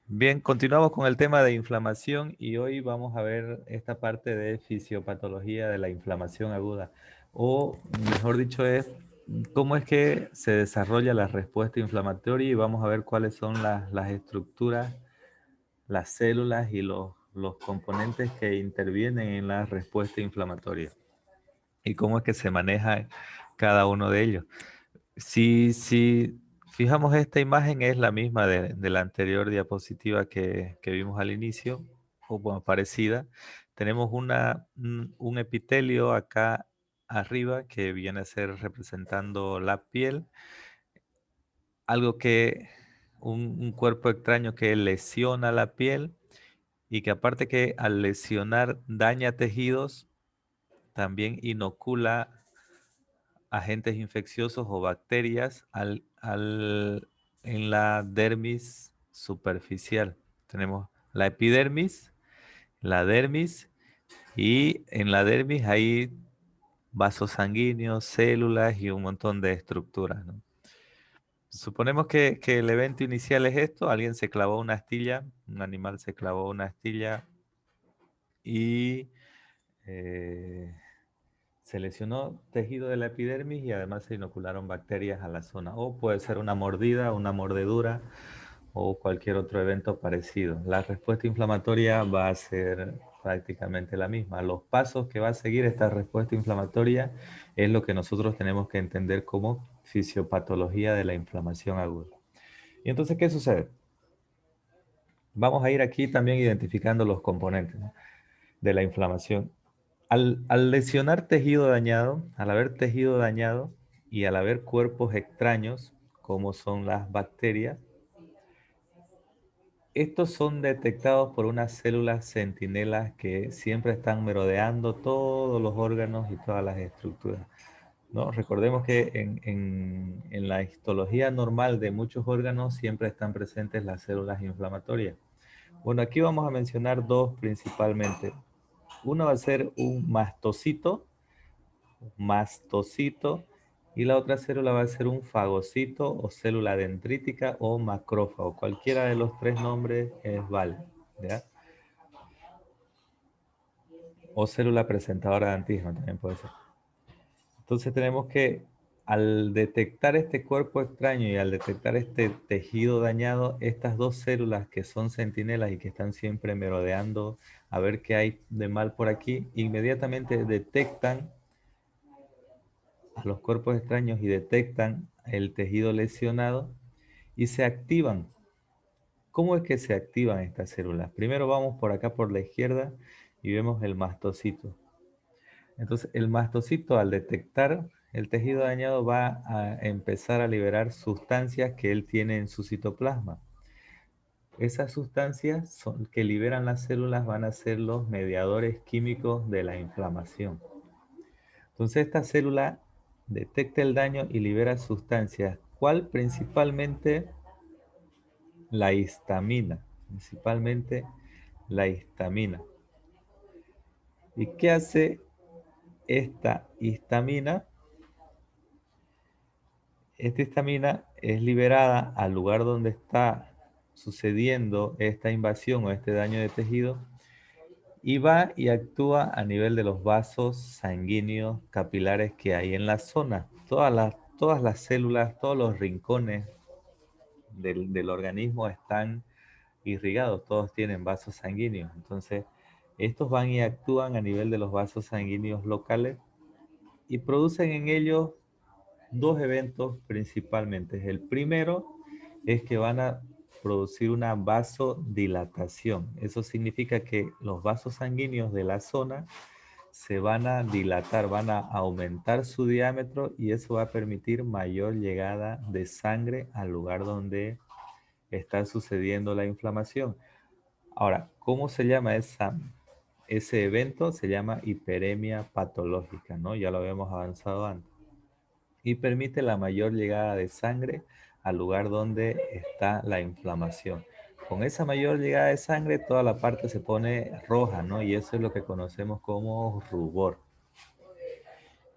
Bien, continuamos con el tema de inflamación y hoy vamos a ver esta parte de fisiopatología de la inflamación aguda, o mejor dicho es cómo es que se desarrolla la respuesta inflamatoria y vamos a ver cuáles son las estructuras, las células y los componentes que intervienen en la respuesta inflamatoria y cómo es que se maneja cada uno de ellos. Si fijamos esta imagen es la misma de la anterior diapositiva que vimos al inicio, o bueno, parecida. Tenemos un epitelio acá arriba que viene a ser representando la piel, algo que un cuerpo extraño que lesiona la piel y que aparte que al lesionar daña tejidos, también inocula agentes infecciosos o bacterias en la dermis superficial. Tenemos la epidermis, la dermis, y en la dermis hay vasos sanguíneos, células y un montón de estructuras, ¿no? Suponemos que el evento inicial es esto: alguien se clavó una astilla, un animal se clavó una astilla y se lesionó tejido de la epidermis y además se inocularon bacterias a la zona. O puede ser una mordida, una mordedura o cualquier otro evento parecido. La respuesta inflamatoria va a ser prácticamente la misma. Los pasos que va a seguir esta respuesta inflamatoria es lo que nosotros tenemos que entender como fisiopatología de la inflamación aguda. Y entonces, ¿qué sucede? Vamos a ir aquí también identificando los componentes, ¿no?, de la inflamación. Al lesionar tejido dañado, al haber tejido dañado y al haber cuerpos extraños, como son las bacterias, estos son detectados por unas células centinelas que siempre están merodeando todos los órganos y todas las estructuras, ¿no? Recordemos que en la histología normal de muchos órganos siempre están presentes las células inflamatorias. Bueno, aquí vamos a mencionar dos principalmente. Uno va a ser un mastocito, y la otra célula va a ser un fagocito o célula dendrítica o macrófago. Cualquiera de los tres nombres es válido, ¿ya? O célula presentadora de antígeno también puede ser. Entonces tenemos que, al detectar este cuerpo extraño y al detectar este tejido dañado, estas dos células que son centinelas y que están siempre merodeando a ver qué hay de mal por aquí, inmediatamente detectan a los cuerpos extraños y detectan el tejido lesionado y se activan. ¿Cómo es que se activan estas células? Primero vamos por acá por la izquierda y vemos el mastocito. Entonces el mastocito, al detectar el tejido dañado, va a empezar a liberar sustancias que él tiene en su citoplasma. Esas sustancias que liberan las células van a ser los mediadores químicos de la inflamación. Entonces esta célula detecta el daño y libera sustancias. ¿Cuál? Principalmente la histamina. Principalmente la histamina. ¿Y qué hace esta histamina? Esta histamina es liberada al lugar donde está sucediendo esta invasión o este daño de tejido y va y actúa a nivel de los vasos sanguíneos capilares que hay en la zona. Todas las células, todos los rincones del organismo están irrigados, todos tienen vasos sanguíneos. Entonces, estos van y actúan a nivel de los vasos sanguíneos locales y producen en ellos dos eventos principalmente. El primero es que van a producir una vasodilatación. Eso significa que los vasos sanguíneos de la zona se van a dilatar, van a aumentar su diámetro y eso va a permitir mayor llegada de sangre al lugar donde está sucediendo la inflamación. Ahora, ¿cómo se llama ese evento? Se llama hiperemia patológica, ¿no? Ya lo habíamos avanzado antes. Y permite la mayor llegada de sangre al lugar donde está la inflamación. Con esa mayor llegada de sangre, toda la parte se pone roja, ¿no? Y eso es lo que conocemos como rubor.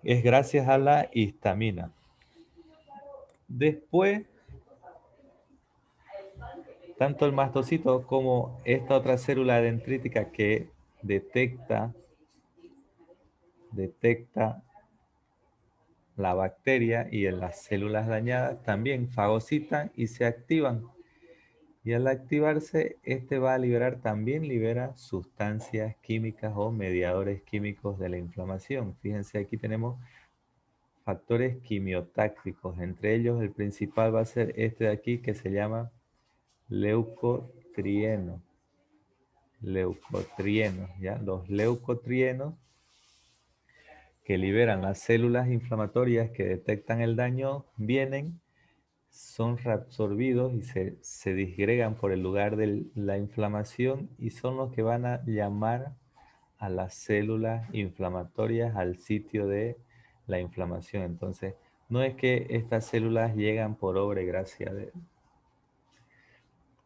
Es gracias a la histamina. Después tanto el mastocito como esta otra célula dendrítica que detecta la bacteria y en las células dañadas también fagocitan y se activan. Y al activarse, este va a liberar, también libera sustancias químicas o mediadores químicos de la inflamación. Fíjense, aquí tenemos factores quimiotácticos. Entre ellos, el principal va a ser este de aquí que se llama leucotrieno. Leucotrienos, ¿ya? Los leucotrienos que liberan las células inflamatorias que detectan el daño vienen, son reabsorbidos y se disgregan por el lugar de la inflamación y son los que van a llamar a las células inflamatorias al sitio de la inflamación. Entonces, no es que estas células llegan por obra y gracia de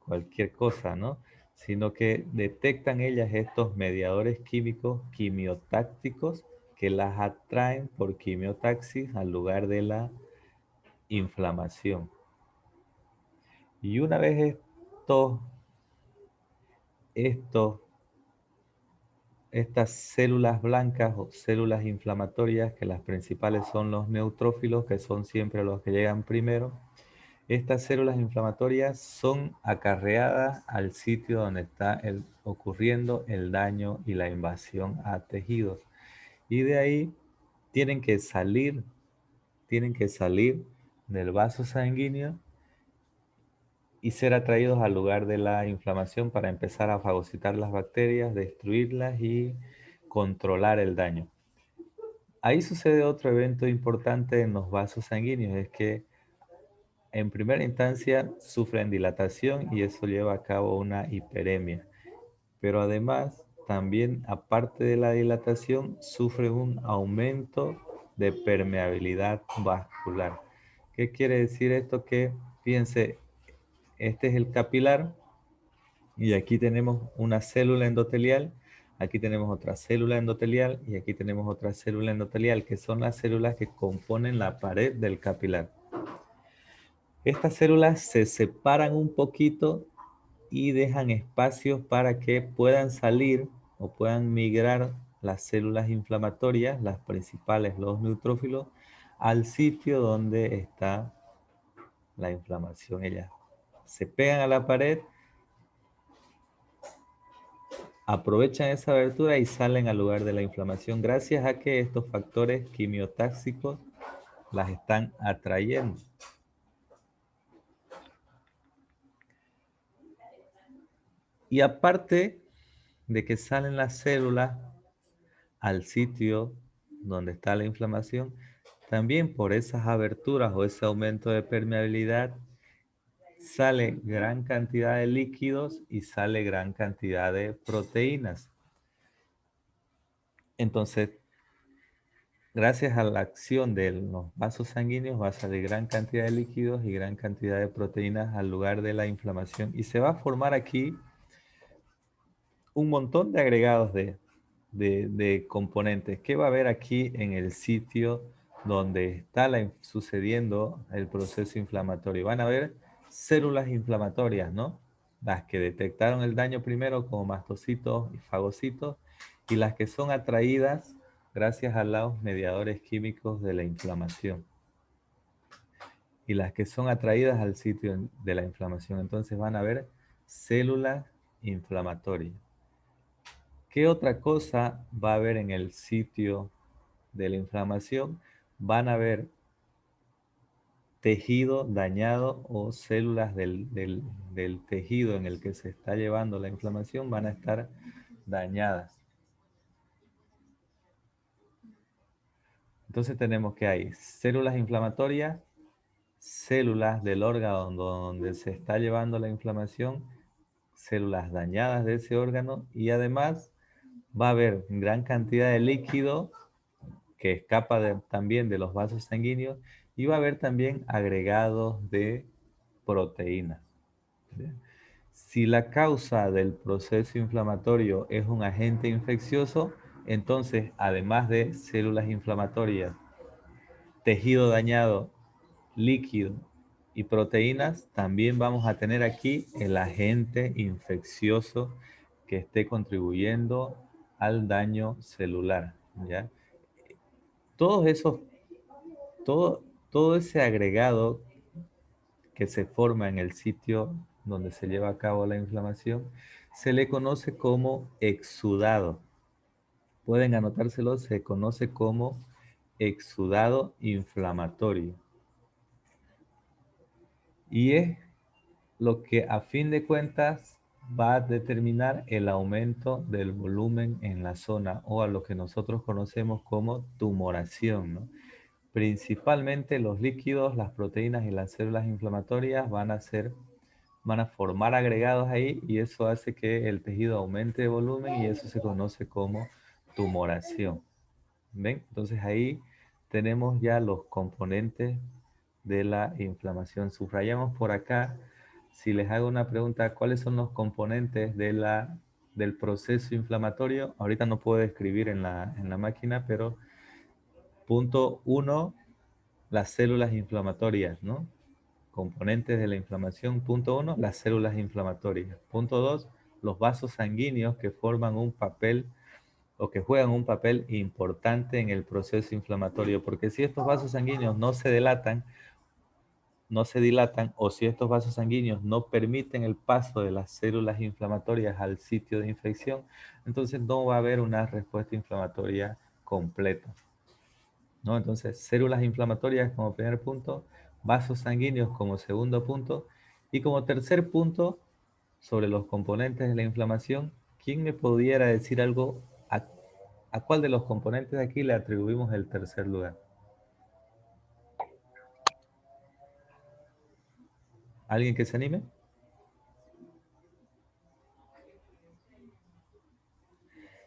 cualquier cosa, ¿no? Sino que detectan ellas estos mediadores químicos quimiotácticos que las atraen por quimiotaxis al lugar de la inflamación. Y una vez estos, estas células blancas o células inflamatorias, que las principales son los neutrófilos, que son siempre los que llegan primero, estas células inflamatorias son acarreadas al sitio donde está ocurriendo el daño y la invasión a tejidos. Y de ahí tienen que salir, tienen que salir del vaso sanguíneo y ser atraídos al lugar de la inflamación para empezar a fagocitar las bacterias, destruirlas y controlar el daño. Ahí sucede otro evento importante en los vasos sanguíneos, es que en primera instancia sufren dilatación y eso lleva a cabo una hiperemia. Pero además, también aparte de la dilatación, sufren un aumento de permeabilidad vascular. ¿Qué quiere decir esto? Que, fíjense, este es el capilar y aquí tenemos una célula endotelial, aquí tenemos otra célula endotelial y aquí tenemos otra célula endotelial, que son las células que componen la pared del capilar. Estas células se separan un poquito y dejan espacios para que puedan salir o puedan migrar las células inflamatorias, las principales, los neutrófilos, al sitio donde está la inflamación. Ellas se pegan a la pared, aprovechan esa abertura y salen al lugar de la inflamación gracias a que estos factores quimiotáxicos las están atrayendo. Y aparte de que salen las células al sitio donde está la inflamación, también por esas aberturas o ese aumento de permeabilidad sale gran cantidad de líquidos y sale gran cantidad de proteínas. Entonces, gracias a la acción de los vasos sanguíneos va a salir gran cantidad de líquidos y gran cantidad de proteínas al lugar de la inflamación y se va a formar aquí un montón de agregados de componentes. ¿Qué va a haber aquí en el sitio donde está sucediendo el proceso inflamatorio? Van a haber células inflamatorias, ¿no? Las que detectaron el daño primero como mastocitos y fagocitos y las que son atraídas gracias a los mediadores químicos de la inflamación y las que son atraídas al sitio de la inflamación. Entonces van a haber células inflamatorias. ¿Qué otra cosa va a haber en el sitio de la inflamación? Van a haber tejido dañado o células del tejido en el que se está llevando la inflamación van a estar dañadas. Entonces tenemos que hay células inflamatorias, células del órgano donde se está llevando la inflamación, células dañadas de ese órgano y además va a haber gran cantidad de líquido que escapa también de los vasos sanguíneos y va a haber también agregados de proteínas. Si la causa del proceso inflamatorio es un agente infeccioso, entonces además de células inflamatorias, tejido dañado, líquido y proteínas, también vamos a tener aquí el agente infeccioso que esté contribuyendo al daño celular, ¿ya? Todos esos, todo ese agregado que se forma en el sitio donde se lleva a cabo la inflamación, se le conoce como exudado. Pueden anotárselo, se conoce como exudado inflamatorio. Y es lo que a fin de cuentas va a determinar el aumento del volumen en la zona o a lo que nosotros conocemos como tumoración, ¿no? Principalmente los líquidos, las proteínas y las células inflamatorias van a formar agregados ahí y eso hace que el tejido aumente de volumen y eso se conoce como tumoración. ¿Ven? Entonces ahí tenemos ya los componentes de la inflamación. Subrayamos por acá, si les hago una pregunta, ¿cuáles son los componentes del proceso inflamatorio? Ahorita no puedo escribir en la máquina, pero punto uno, las células inflamatorias, ¿no? Componentes de la inflamación. Punto uno, las células inflamatorias. Punto dos, los vasos sanguíneos que forman un papel o que juegan un papel importante en el proceso inflamatorio, porque si estos vasos sanguíneos no se dilatan, o si estos vasos sanguíneos no permiten el paso de las células inflamatorias al sitio de infección, entonces no va a haber una respuesta inflamatoria completa, ¿no? Entonces, células inflamatorias como primer punto, vasos sanguíneos como segundo punto, y como tercer punto, sobre los componentes de la inflamación, ¿quién me pudiera decir algo? ¿A cuál de los componentes de aquí le atribuimos el tercer lugar? ¿Alguien que se anime?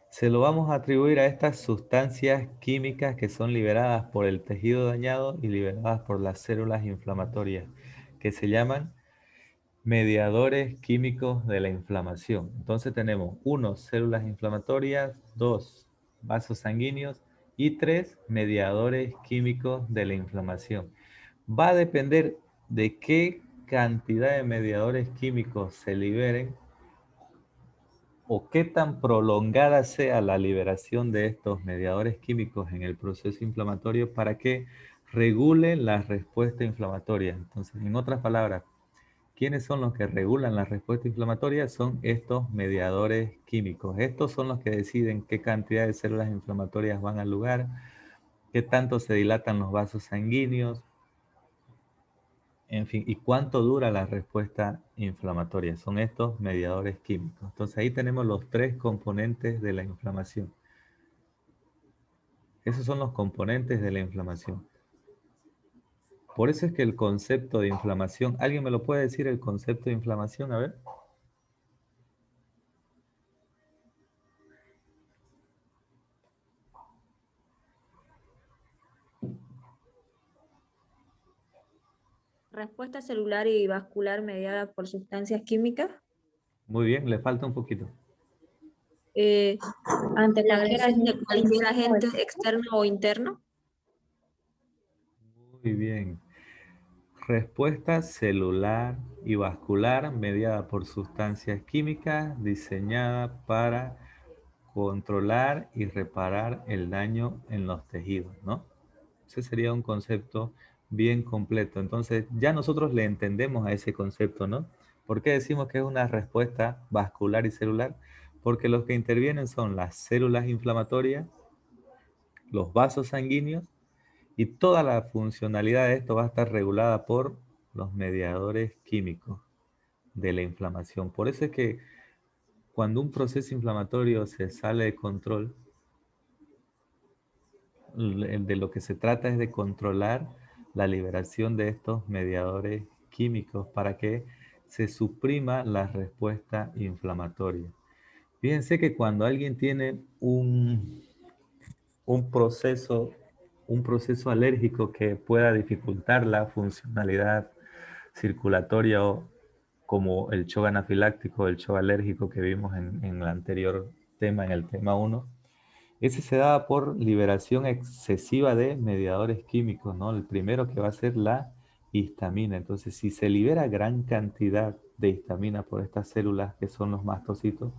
Se lo vamos a atribuir a estas sustancias químicas que son liberadas por el tejido dañado y liberadas por las células inflamatorias, que se llaman mediadores químicos de la inflamación. Entonces tenemos 1, células inflamatorias, 2, vasos sanguíneos y 3, mediadores químicos de la inflamación. Va a depender de qué cantidad de mediadores químicos se liberen o qué tan prolongada sea la liberación de estos mediadores químicos en el proceso inflamatorio para que regule la respuesta inflamatoria. Entonces, en otras palabras, ¿quiénes son los que regulan la respuesta inflamatoria? Son estos mediadores químicos. Estos son los que deciden qué cantidad de células inflamatorias van al lugar, qué tanto se dilatan los vasos sanguíneos, en fin, y cuánto dura la respuesta inflamatoria. Son estos mediadores químicos. Entonces ahí tenemos los tres componentes de la inflamación. Esos son los componentes de la inflamación. Por eso es que el concepto de inflamación, ¿alguien me lo puede decir el concepto de inflamación? A ver. Respuesta celular y vascular mediada por sustancias químicas Muy bien, le falta un poquito. eh, ante la Cualquier agresión de agente cualquier externo o agente externo. externo o interno. Muy bien. Respuesta celular y vascular mediada por sustancias químicas diseñada para controlar y reparar el daño en los tejidos, ¿no? Ese sería un concepto bien completo. Entonces, ya nosotros le entendemos a ese concepto, ¿no? ¿Por qué decimos que es una respuesta vascular y celular? Porque los que intervienen son las células inflamatorias, los vasos sanguíneos y toda la funcionalidad de esto va a estar regulada por los mediadores químicos de la inflamación. Por eso es que cuando un proceso inflamatorio se sale de control, de lo que se trata es de controlar la liberación de estos mediadores químicos para que se suprima la respuesta inflamatoria. Fíjense que cuando alguien tiene un proceso, un proceso alérgico que pueda dificultar la funcionalidad circulatoria o como el shock anafiláctico, el shock alérgico que vimos en el anterior tema, en el tema uno. Ese se da por liberación excesiva de mediadores químicos, ¿no? El primero que va a ser la histamina. Entonces, si se libera gran cantidad de histamina por estas células que son los mastocitos,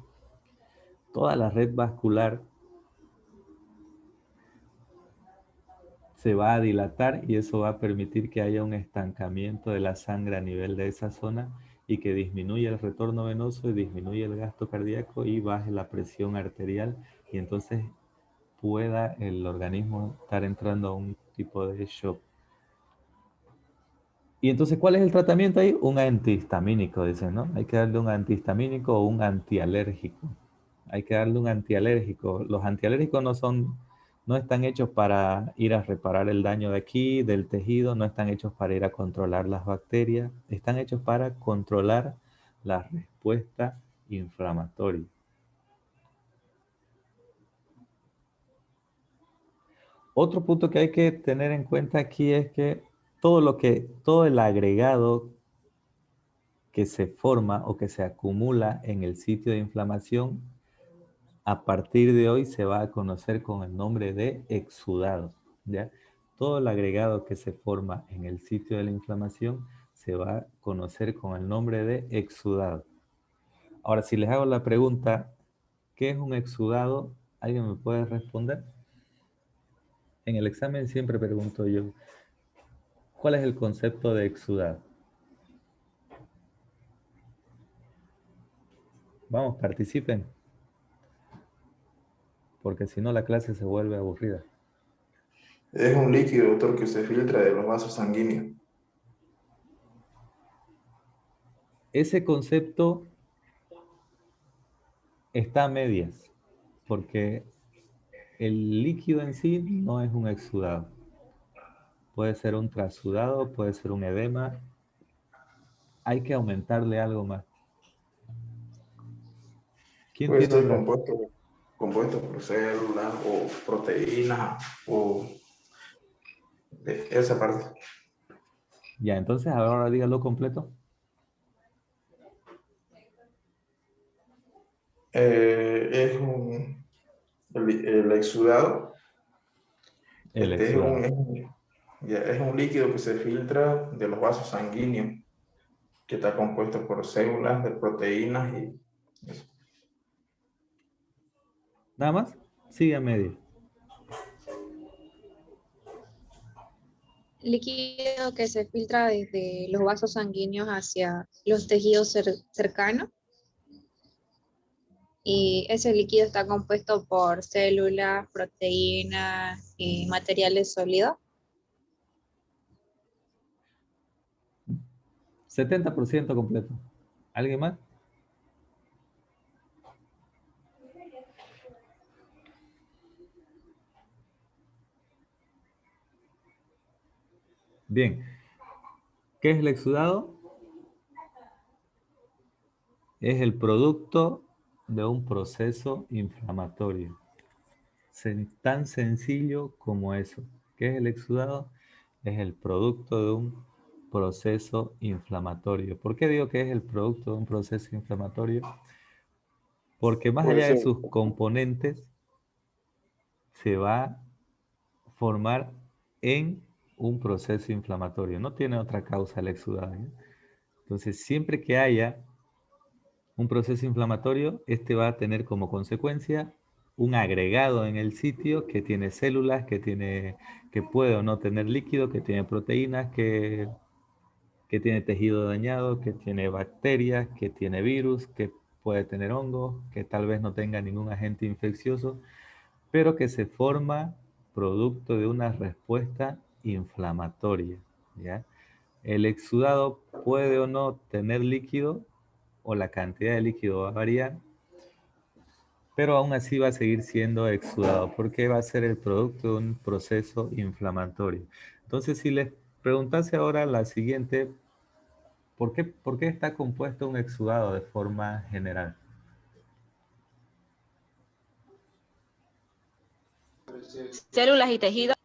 toda la red vascular se va a dilatar y eso va a permitir que haya un estancamiento de la sangre a nivel de esa zona y que disminuya el retorno venoso y disminuya el gasto cardíaco y baje la presión arterial y entonces pueda el organismo estar entrando a un tipo de shock. Y entonces, ¿cuál es el tratamiento ahí? Un antihistamínico, dicen, ¿no? Hay que darle un antihistamínico o un antialérgico. Hay que darle un antialérgico. Los antialérgicos no están hechos para ir a reparar el daño de aquí, del tejido, no están hechos para ir a controlar las bacterias, están hechos para controlar la respuesta inflamatoria. Otro punto que hay que tener en cuenta aquí es que todo el agregado que se forma o que se acumula en el sitio de inflamación, a partir de hoy se va a conocer con el nombre de exudado, ¿ya? Todo el agregado que se forma en el sitio de la inflamación se va a conocer con el nombre de exudado. Ahora, si les hago la pregunta, ¿qué es un exudado? ¿Alguien me puede responder? En el examen siempre pregunto yo, ¿cuál es el concepto de exudado? Vamos, participen, porque si no la clase se vuelve aburrida. Es un líquido, doctor, que se filtra de los vasos sanguíneos. Ese concepto está a medias, porque el líquido en sí no es un exudado. Puede ser un trasudado, puede ser un edema. Hay que aumentarle algo más. ¿Quién Puede tiene ser otra? compuesto por células o proteínas o de esa parte. Ya, entonces ahora dígalo completo. Es el exudado. El Este exudado. es un líquido que se filtra de los vasos sanguíneos, que está compuesto por células, de proteínas y eso. Nada más, sigue a medio. Líquido que se filtra desde los vasos sanguíneos hacia los tejidos cercanos. Y ese líquido está compuesto por células, proteínas y materiales sólidos. 70% completo. ¿Alguien más? Bien. ¿Qué es el exudado? Es el producto de un proceso inflamatorio. Tan sencillo como eso. ¿Qué es el exudado? Es el producto de un proceso inflamatorio. ¿Por qué digo que es el producto de un proceso inflamatorio? Porque más Puede allá de ser. sus componentes, se va a formar en un proceso inflamatorio. No tiene otra causa el exudado, ¿eh? Entonces, siempre que haya un proceso inflamatorio, este va a tener como consecuencia un agregado en el sitio que tiene células, que puede o no tener líquido, que tiene proteínas, que tiene tejido dañado, que tiene bacterias, que tiene virus, que puede tener hongos, que tal vez no tenga ningún agente infeccioso, pero que se forma producto de una respuesta inflamatoria, ¿ya? El exudado puede o no tener líquido, o la cantidad de líquido va a variar, pero aún así va a seguir siendo exudado, porque va a ser el producto de un proceso inflamatorio. Entonces, si les preguntase ahora la siguiente, por qué está compuesto un exudado de forma general? Células y tejidos.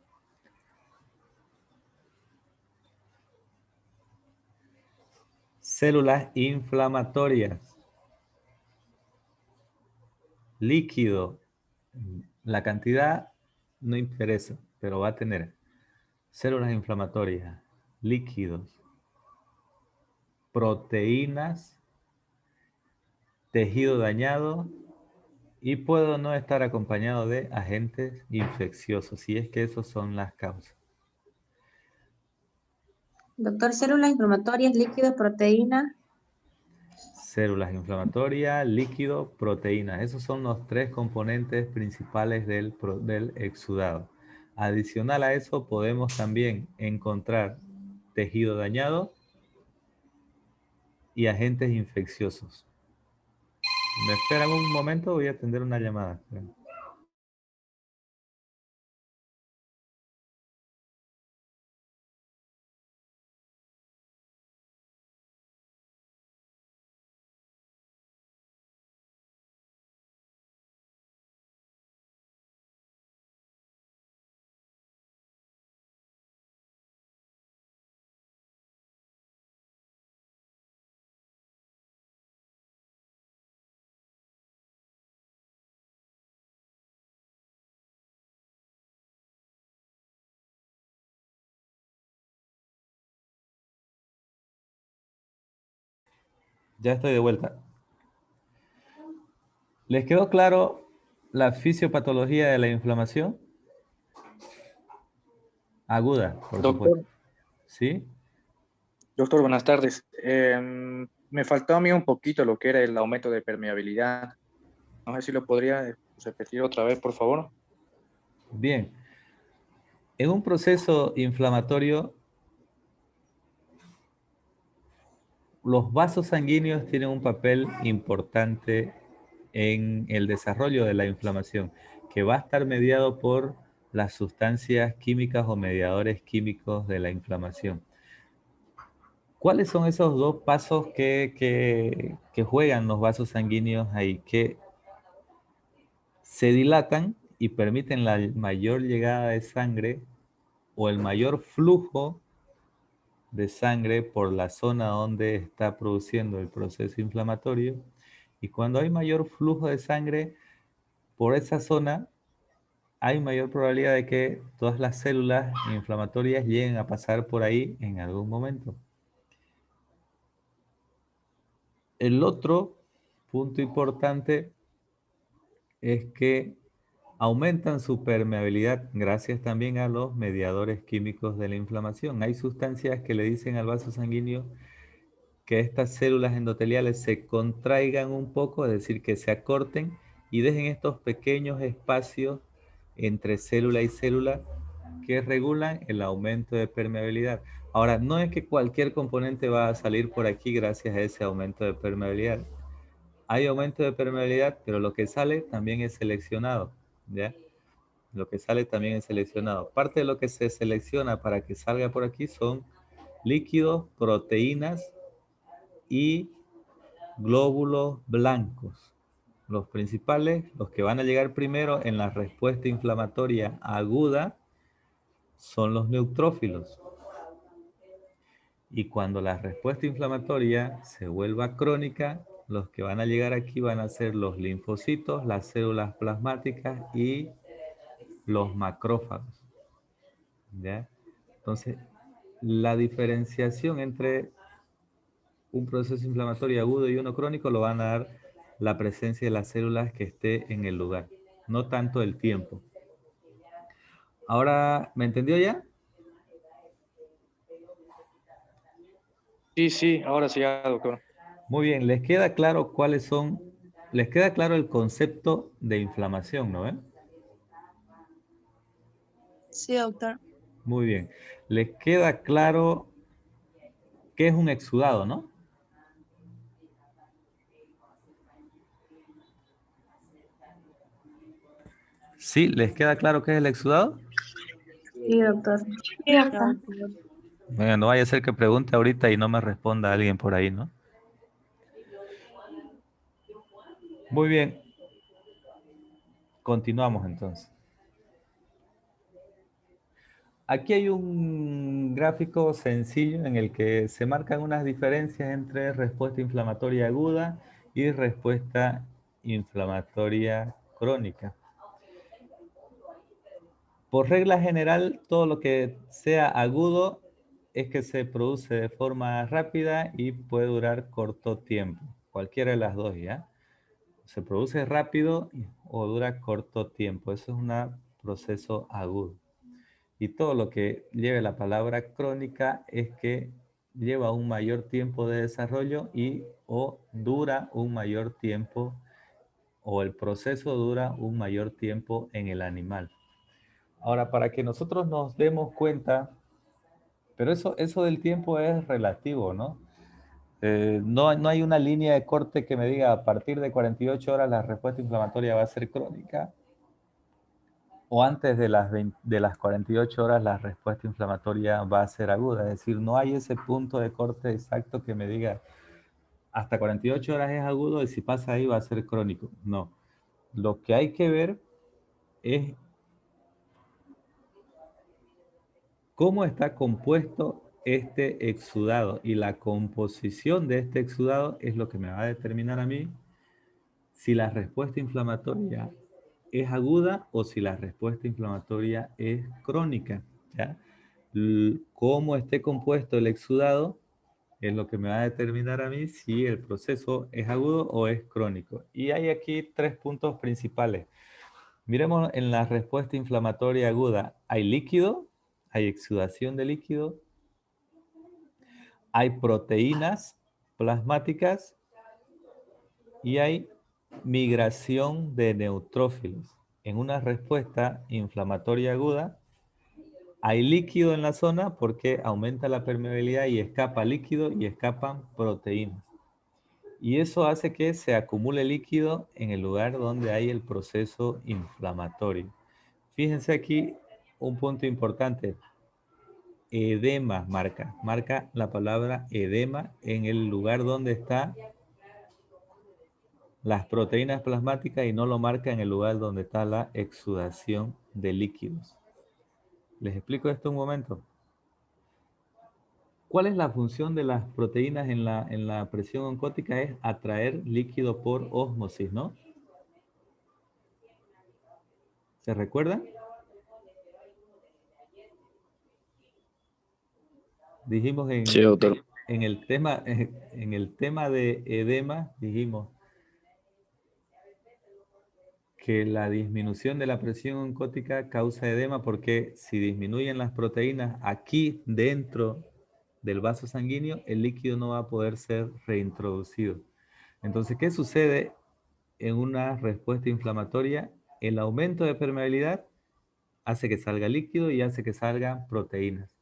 Células inflamatorias, líquido, la cantidad no interesa, pero va a tener células inflamatorias, líquidos, proteínas, tejido dañado y puedo no estar acompañado de agentes infecciosos, si es que esos son las causas. Doctor, células inflamatorias, líquidos, proteínas. Células inflamatorias, líquido, proteínas. Esos son los tres componentes principales del exudado. Adicional a eso podemos también encontrar tejido dañado y agentes infecciosos. ¿Me esperan un momento? Voy a atender una llamada. Ya estoy de vuelta. ¿Les quedó claro la fisiopatología de la inflamación? Aguda, por Doctor, supuesto. ¿Sí? doctor, buenas tardes. Me faltó a mí un poquito lo que era el aumento de permeabilidad. No sé si lo podría repetir otra vez, por favor. Bien. En un proceso inflamatorio, los vasos sanguíneos tienen un papel importante en el desarrollo de la inflamación, que va a estar mediado por las sustancias químicas o mediadores químicos de la inflamación. ¿Cuáles son esos dos pasos que juegan los vasos sanguíneos ahí? Que se dilatan y permiten la mayor llegada de sangre o el mayor flujo de sangre por la zona donde está produciendo el proceso inflamatorio. Y cuando hay mayor flujo de sangre por esa zona, hay mayor probabilidad de que todas las células inflamatorias lleguen a pasar por ahí en algún momento. El otro punto importante es que aumentan su permeabilidad gracias también a los mediadores químicos de la inflamación. Hay sustancias que le dicen al vaso sanguíneo que estas células endoteliales se contraigan un poco, es decir, que se acorten y dejen estos pequeños espacios entre célula y célula que regulan el aumento de permeabilidad. Ahora, no es que cualquier componente va a salir por aquí gracias a ese aumento de permeabilidad. Hay aumento de permeabilidad, pero lo que sale también es seleccionado, ¿ya? Lo que sale también es seleccionado. Parte de lo que se selecciona para que salga por aquí son líquidos, proteínas y glóbulos blancos. Los principales, los que van a llegar primero en la respuesta inflamatoria aguda, son los neutrófilos. Y cuando la respuesta inflamatoria se vuelva crónica, los que van a llegar aquí van a ser los linfocitos, las células plasmáticas y los macrófagos. ¿Ya? Entonces, la diferenciación entre un proceso inflamatorio agudo y uno crónico lo van a dar la presencia de las células que esté en el lugar, no tanto el tiempo. Ahora, ¿me entendió ya? Sí, ahora sí, ya, doctor. Muy bien, ¿les queda claro cuáles son, les queda claro el concepto de inflamación, ¿no ven? Sí, doctor. Muy bien, les queda claro qué es un exudado, ¿no? ¿Sí? ¿Les queda claro qué es el exudado? Sí, doctor. Sí, doctor. Bueno, no vaya a ser que pregunte ahorita y no me responda alguien por ahí, ¿no? Muy bien. Continuamos entonces. Aquí hay un gráfico sencillo en el que se marcan unas diferencias entre respuesta inflamatoria aguda y respuesta inflamatoria crónica. Por regla general, todo lo que sea agudo es que se produce de forma rápida y puede durar corto tiempo. Cualquiera de las dos, ¿ya? Se produce rápido o dura corto tiempo. Eso es un proceso agudo. Y todo lo que lleve la palabra crónica es que lleva un mayor tiempo de desarrollo y o dura un mayor tiempo, o el proceso dura un mayor tiempo en el animal. Ahora, para que nosotros nos demos cuenta, pero eso del tiempo es relativo, ¿no? No hay una línea de corte que me diga a partir de 48 horas la respuesta inflamatoria va a ser crónica, o antes de las 48 horas la respuesta inflamatoria va a ser aguda. Es decir, no hay ese punto de corte exacto que me diga hasta 48 horas es agudo y si pasa ahí va a ser crónico. No. Lo que hay que ver es cómo está compuesto este exudado, y la composición de este exudado es lo que me va a determinar a mí si la respuesta inflamatoria es aguda o si la respuesta inflamatoria es crónica, ¿ya? Cómo esté compuesto el exudado es lo que me va a determinar a mí si el proceso es agudo o es crónico. Y hay aquí 3 puntos principales. Miremos en la respuesta inflamatoria aguda. Hay líquido, hay exudación de líquido, hay proteínas plasmáticas y hay migración de neutrófilos. En una respuesta inflamatoria aguda, hay líquido en la zona porque aumenta la permeabilidad y escapa líquido y escapan proteínas. Y eso hace que se acumule líquido en el lugar donde hay el proceso inflamatorio. Fíjense aquí un punto importante. Edema marca la palabra edema en el lugar donde está las proteínas plasmáticas y no lo marca en el lugar donde está la exudación de líquidos. Les explico esto un momento. ¿Cuál es la función de las proteínas en la presión oncótica? Es atraer líquido por ósmosis, ¿no? ¿Se recuerdan? Dijimos Sí, doctor. en el tema de edema, dijimos que la disminución de la presión oncótica causa edema porque si disminuyen las proteínas aquí dentro del vaso sanguíneo, el líquido no va a poder ser reintroducido. Entonces, ¿qué sucede en una respuesta inflamatoria? El aumento de permeabilidad hace que salga líquido y hace que salgan proteínas.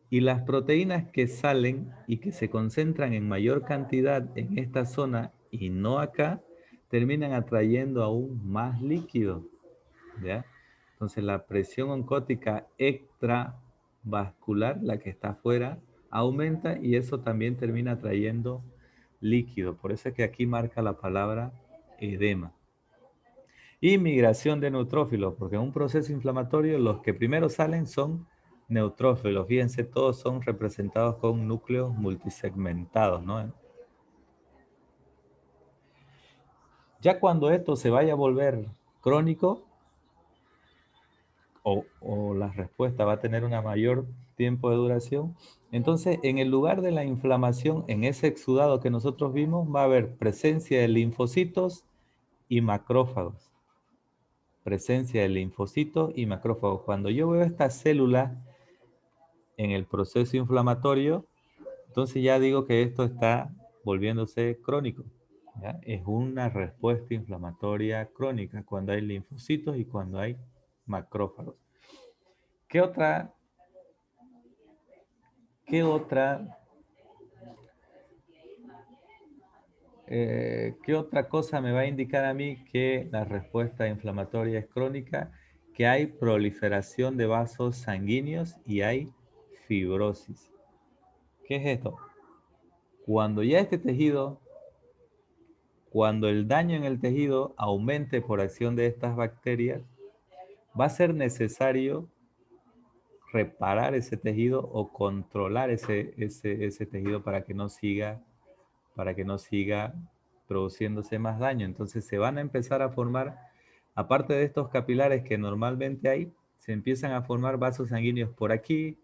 Y las proteínas que salen y que se concentran en mayor cantidad en esta zona y no acá, terminan atrayendo aún más líquido, ¿ya? Entonces la presión oncótica extravascular, la que está afuera, aumenta y eso también termina atrayendo líquido. Por eso es que aquí marca la palabra edema. Y migración de neutrófilos, porque en un proceso inflamatorio los que primero salen son neutrófilos. Fíjense, todos son representados con núcleos multisegmentados, ¿no? Ya cuando esto se vaya a volver crónico, o la respuesta va a tener un mayor tiempo de duración, entonces en el lugar de la inflamación, en ese exudado que nosotros vimos, va a haber presencia de linfocitos y macrófagos. Presencia de linfocitos y macrófagos. Cuando yo veo estas células en el proceso inflamatorio, entonces ya digo que esto está volviéndose crónico, ¿ya? Es una respuesta inflamatoria crónica cuando hay linfocitos y cuando hay macrófagos. ¿Qué otra cosa me va a indicar a mí que la respuesta inflamatoria es crónica? Que hay proliferación de vasos sanguíneos y hay fibrosis. ¿Qué es esto? Cuando ya este tejido, cuando el daño en el tejido aumente por acción de estas bacterias, va a ser necesario reparar ese tejido o controlar ese tejido para que no siga produciéndose más daño. Entonces se van a empezar a formar, aparte de estos capilares que normalmente hay, se empiezan a formar vasos sanguíneos por aquí,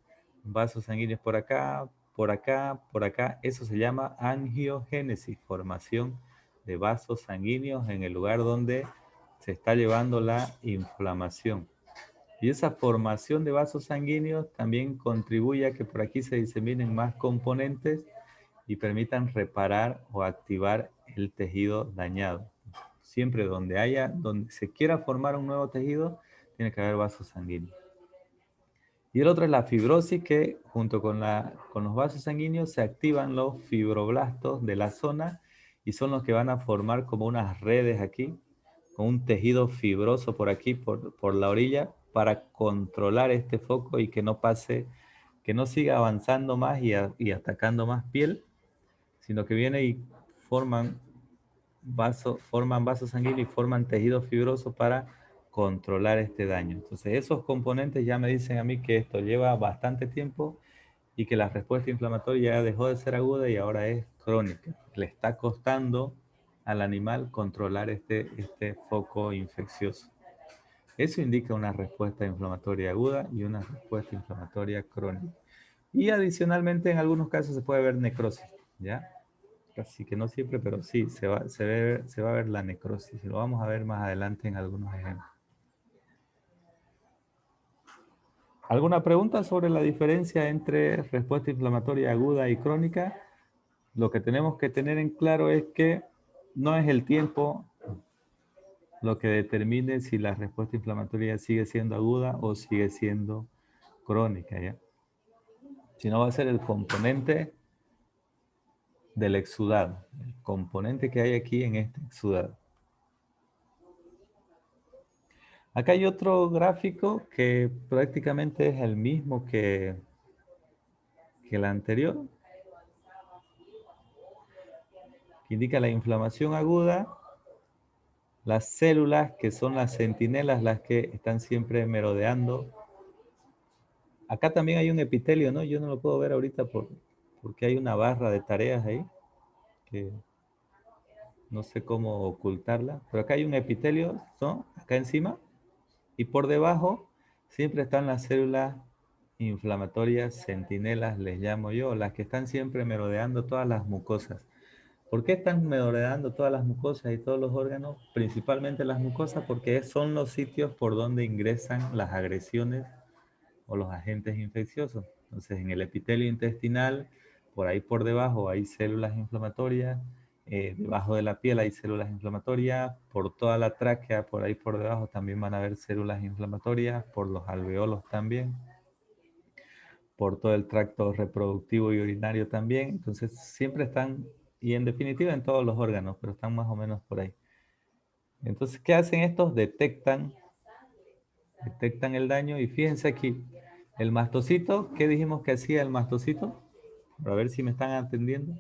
Vasos sanguíneos por acá, por acá, por acá. Eso se llama angiogénesis, formación de vasos sanguíneos en el lugar donde se está llevando la inflamación. Y esa formación de vasos sanguíneos también contribuye a que por aquí se diseminen más componentes y permitan reparar o activar el tejido dañado. Siempre donde se quiera formar un nuevo tejido, tiene que haber vasos sanguíneos. Y el otro es la fibrosis, que junto con los vasos sanguíneos se activan los fibroblastos de la zona y son los que van a formar como unas redes aquí, con un tejido fibroso por aquí, por la orilla, para controlar este foco y que no pase, que no siga avanzando más y atacando más piel, sino que viene y forman vasos sanguíneos y forman tejido fibroso para controlar este daño. Entonces, esos componentes ya me dicen a mí que esto lleva bastante tiempo y que la respuesta inflamatoria ya dejó de ser aguda y ahora es crónica. Le está costando al animal controlar este foco infeccioso. Eso indica una respuesta inflamatoria aguda y una respuesta inflamatoria crónica. Y adicionalmente, en algunos casos se puede ver necrosis, ¿ya? Así que no siempre, pero sí, se va a ver la necrosis. Lo vamos a ver más adelante en algunos ejemplos. ¿Alguna pregunta sobre la diferencia entre respuesta inflamatoria aguda y crónica? Lo que tenemos que tener en claro es que no es el tiempo lo que determine si la respuesta inflamatoria sigue siendo aguda o sigue siendo crónica, ¿ya? Sino va a ser el componente del exudado, el componente que hay aquí en este exudado. Acá hay otro gráfico que prácticamente es el mismo que el anterior, que indica la inflamación aguda, las células que son las centinelas, las que están siempre merodeando. Acá también hay un epitelio, ¿no? Yo no lo puedo ver ahorita porque hay una barra de tareas ahí, que no sé cómo ocultarla, pero acá hay un epitelio, ¿no? Acá encima, y por debajo siempre están las células inflamatorias, centinelas, les llamo yo, las que están siempre merodeando todas las mucosas. ¿Por qué están merodeando todas las mucosas y todos los órganos? Principalmente las mucosas, porque son los sitios por donde ingresan las agresiones o los agentes infecciosos. Entonces, en el epitelio intestinal, por ahí por debajo hay células inflamatorias, debajo de la piel hay células inflamatorias, por toda la tráquea, por ahí por debajo también van a haber células inflamatorias, por los alveolos también, por todo el tracto reproductivo y urinario también. Entonces, siempre están, y en definitiva en todos los órganos, pero están más o menos por ahí. Entonces, ¿qué hacen estos? Detectan el daño y fíjense aquí, el mastocito, ¿qué dijimos que hacía el mastocito? A ver si me están atendiendo.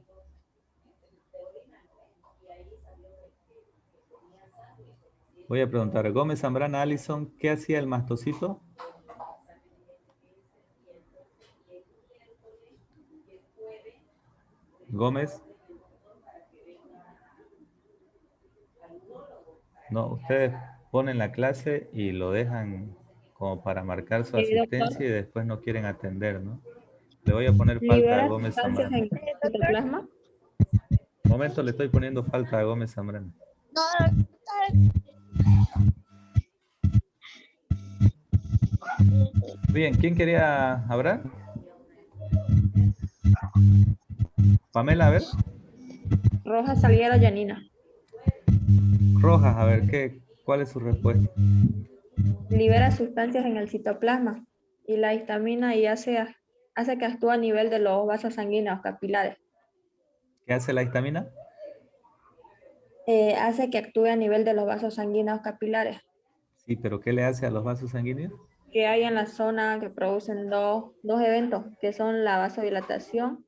Voy a preguntar, Gómez Zambrana, Allison, ¿qué hacía el mastocito? Gómez. No, ustedes ponen la clase y lo dejan como para marcar su asistencia y después no quieren atender, ¿no? Le voy a poner falta a ¿Libera Gómez sustancias Zambrana. en el citoplasma? Un momento, le estoy poniendo falta a Gómez Zambrana. Bien, ¿quién quería hablar? Pamela, a ver. Roja Salguero Yanina. Rojas, a ver, ¿cuál es su respuesta? Libera sustancias en el citoplasma y la histamina y hace que actúe a nivel de los vasos sanguíneos capilares. ¿Qué hace la histamina? Hace que actúe a nivel de los vasos sanguíneos capilares, Sí, pero ¿qué le hace a los vasos sanguíneos? que hay en la zona que producen dos eventos, que son la vasodilatación,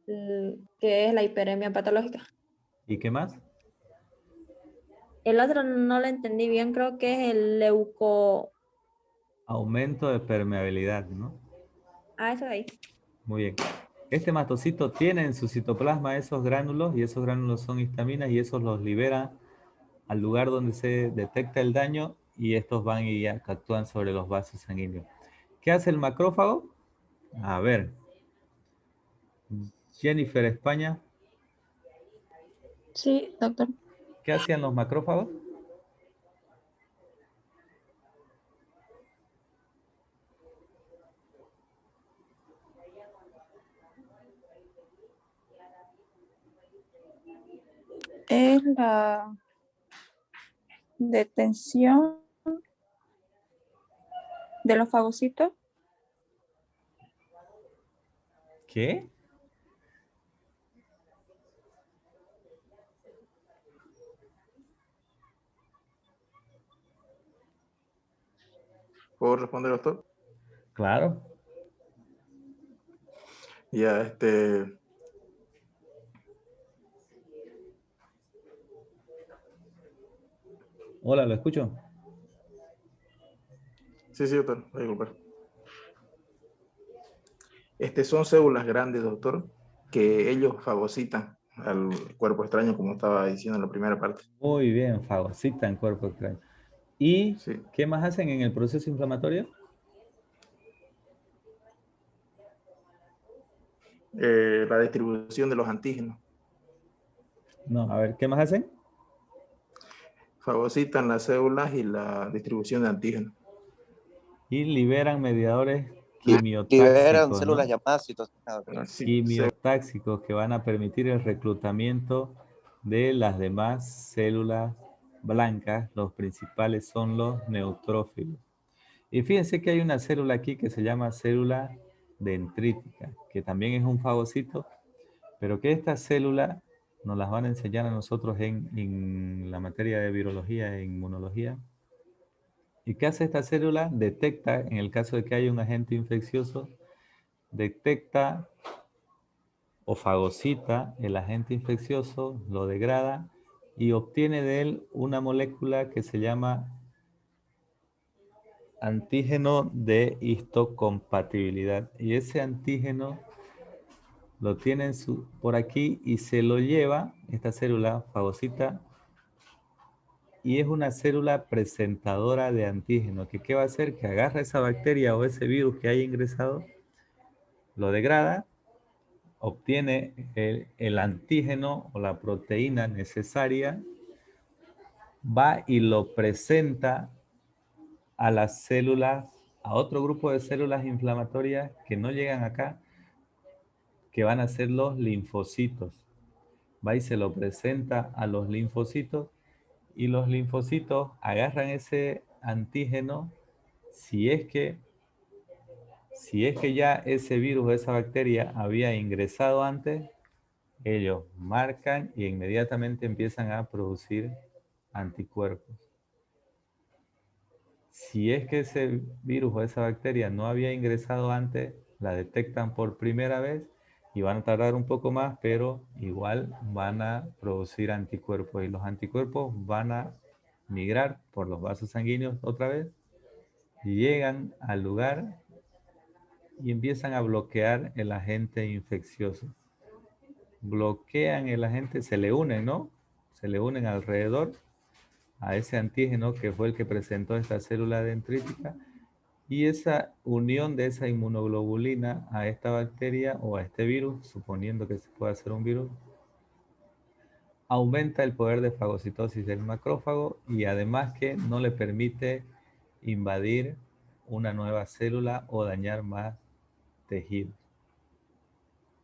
que es la hiperemia patológica. ¿Y qué más? El otro no lo entendí bien, creo que es el Aumento de permeabilidad, ¿no? eso de ahí. Muy bien. Este mastocito tiene en su citoplasma esos gránulos y esos gránulos son histaminas y esos los libera al lugar donde se detecta el daño y estos van y actúan sobre los vasos sanguíneos. ¿Qué hace el macrófago? A ver. Jennifer España, Sí, doctor. ¿qué hacían los macrófagos? Es la detención de los fagocitos. ¿Qué? ¿Puedo responder, doctor? Claro. Ya, Hola, ¿lo escucho? sí, doctor, voy a disculpar. Son células grandes, doctor, que ellos fagocitan al cuerpo extraño, como estaba diciendo en la primera parte. Muy bien, fagocitan cuerpo extraño. ¿Y Sí. qué más hacen en el proceso inflamatorio? La distribución de los antígenos. No, a ver, ¿qué más hacen? Fagocitan las células y la distribución de antígenos. Y liberan mediadores Liberan quimiotáxicos, células ¿no? llamadas citocinas, doctor. Sí, Quimiotáxicos que van a permitir el reclutamiento de las demás células blancas. Los principales son los neutrófilos. Y fíjense que hay una célula aquí que se llama célula dendrítica, que también es un fagocito, pero que esta célula nos las van a enseñar a nosotros en la materia de virología e inmunología. ¿Y qué hace esta célula? Detecta, en el caso de que haya un agente infeccioso, detecta o fagocita el agente infeccioso, lo degrada y obtiene de él una molécula que se llama antígeno de histocompatibilidad. Y ese antígeno lo tiene por aquí y se lo lleva, esta célula fagocita, y es una célula presentadora de antígeno, que ¿qué va a hacer? Que agarra esa bacteria o ese virus que haya ingresado, lo degrada, obtiene el antígeno o la proteína necesaria, va y lo presenta a las células, a otro grupo de células inflamatorias que no llegan acá, que van a ser los linfocitos. Va y se lo presenta a los linfocitos y los linfocitos agarran ese antígeno si es que ya ese virus o esa bacteria había ingresado antes, ellos marcan y inmediatamente empiezan a producir anticuerpos. Si es que ese virus o esa bacteria no había ingresado antes, la detectan por primera vez y van a tardar un poco más, pero igual van a producir anticuerpos y los anticuerpos van a migrar por los vasos sanguíneos otra vez, llegan al lugar y empiezan a bloquear el agente infeccioso. Bloquean el agente, se le unen, ¿no? Se le unen alrededor a ese antígeno que fue el que presentó esta célula dendrítica. Y esa unión de esa inmunoglobulina a esta bacteria o a este virus, suponiendo que se pueda hacer un virus, aumenta el poder de fagocitosis del macrófago y además que no le permite invadir una nueva célula o dañar más tejidos.